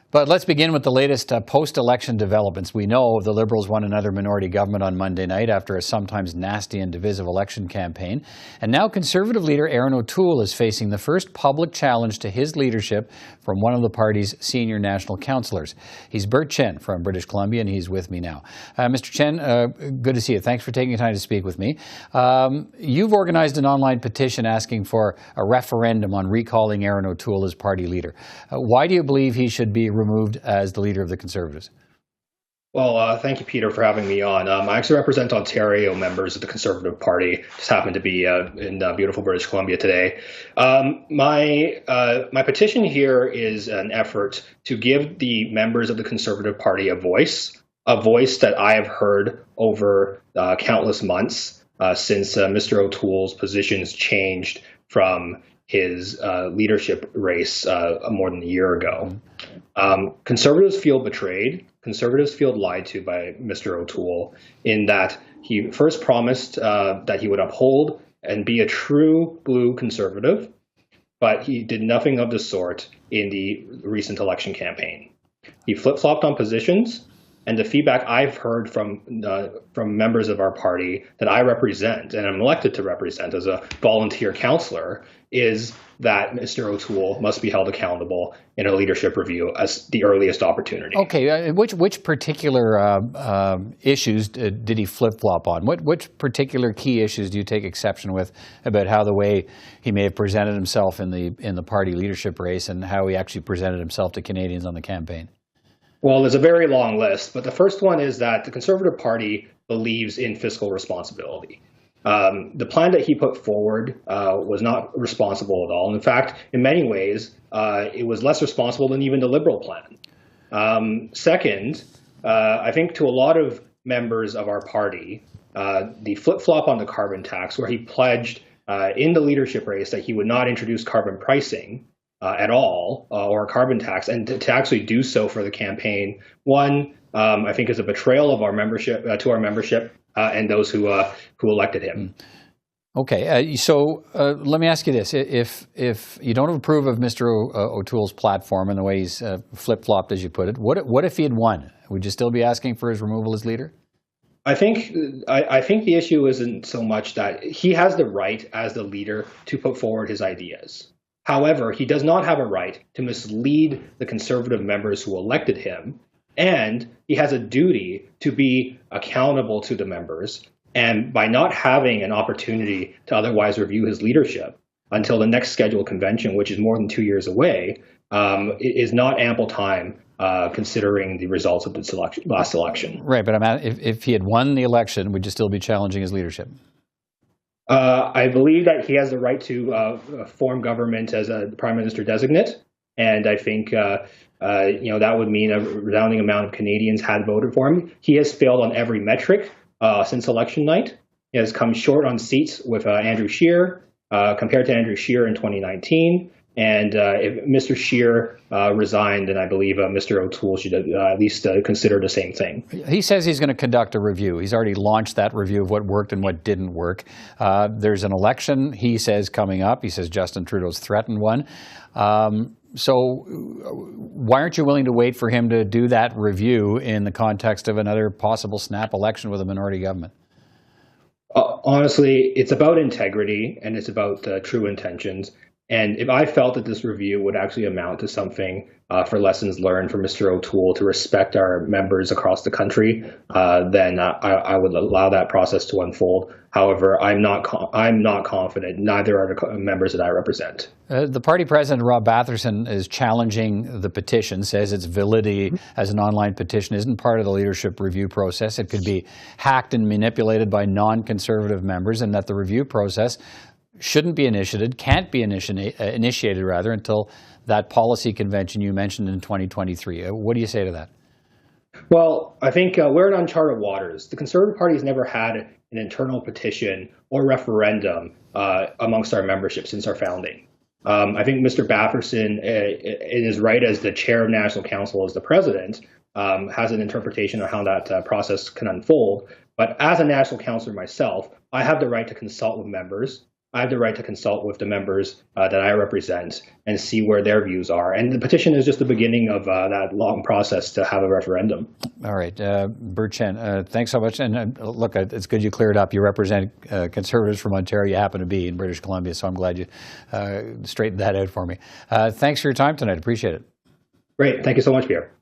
But let's begin with the latest post-election developments. We know the Liberals won another minority government on Monday night after a sometimes nasty and divisive election campaign. And now Conservative leader Erin O'Toole is facing the first public challenge to his leadership from one of the party's senior national councillors. He's Bert Chen from British Columbia, and he's with me now. Mr. Chen, good to see you. Thanks for taking the time to speak with me. You've organized an online petition asking for a referendum on recalling Erin O'Toole as party leader. Why do you believe he should be removed as the leader of the Conservatives? Well, thank you, Peter, for having me on. I actually represent Ontario members of the Conservative Party. Just happened to be in beautiful British Columbia today. My petition here is an effort to give the members of the Conservative Party a voice that I have heard over countless months since Mr. O'Toole's positions changed from his leadership race more than a year ago. Conservatives feel betrayed. Conservatives feel lied to by Mr. O'Toole in that he first promised that he would uphold and be a true blue conservative, but he did nothing of the sort in the recent election campaign. He flip-flopped on positions, and the feedback I've heard from members of our party that I represent and I'm elected to represent as a volunteer councillor is that Mr. O'Toole must be held accountable in a leadership review as the earliest opportunity. Okay, which particular issues did he flip-flop on? Which particular key issues do you take exception with about how the way he may have presented himself in the party leadership race and how he actually presented himself to Canadians on the campaign? Well, there's a very long list, but the first one is that the Conservative Party believes in fiscal responsibility. The plan that he put forward was not responsible at all. In fact, in many ways, it was less responsible than even the Liberal plan. Second, I think to a lot of members of our party, the flip-flop on the carbon tax, where he pledged in the leadership race that he would not introduce carbon pricing at all, or a carbon tax, and to actually do so for the campaign, I think is a betrayal of our membership to our membership and those who elected him. Okay, so let me ask you this: if you don't approve of Mr. O'Toole's platform and the way he's flip-flopped, as you put it, what if he had won? Would you still be asking for his removal as leader? I think the issue isn't so much that he has the right as the leader to put forward his ideas. However, he does not have a right to mislead the Conservative members who elected him, and he has a duty to be accountable to the members. And by not having an opportunity to otherwise review his leadership until the next scheduled convention, which is more than 2 years away, is not ample time considering the results of this last election. Right, but if he had won the election, would you still be challenging his leadership? I believe that he has the right to form government as a prime minister designate, and I think that would mean a resounding amount of Canadians had voted for him. He has failed on every metric since election night. He has come short on seats with Andrew Scheer compared to Andrew Scheer in 2019. And if Mr. Scheer resigned, then I believe Mr. O'Toole should at least consider the same thing. He says he's going to conduct a review. He's already launched that review of what worked and what didn't work. There's an election, he says, coming up. He says Justin Trudeau's threatened one. So why aren't you willing to wait for him to do that review in the context of another possible snap election with a minority government? Honestly, it's about integrity and it's about true intentions. And if I felt that this review would actually amount to something for lessons learned from Mr. O'Toole to respect our members across the country, then I would allow that process to unfold. However, I'm not confident. Neither are the members that I represent. The party president, Rob Batherson, is challenging the petition, says its validity as an online petition isn't part of the leadership review process. It could be hacked and manipulated by non-conservative members, and that the review process shouldn't be can't be initiated until that policy convention you mentioned in 2023. What do you say to that? Well, I think we're in uncharted waters. The Conservative Party has never had an internal petition or referendum amongst our membership since our founding. I think Mr. Batherson, in his right as the chair of National Council, as the president, has an interpretation of how that process can unfold. But as a National Councillor myself, I have the right to consult with members I have the right to consult with the members that I represent and see where their views are. And the petition is just the beginning of that long process to have a referendum. All right. Bert Chen, thanks so much. And look, it's good you cleared up. You represent Conservatives from Ontario. You happen to be in British Columbia, so I'm glad you straightened that out for me. Thanks for your time tonight. Appreciate it. Great. Thank you so much, Pierre.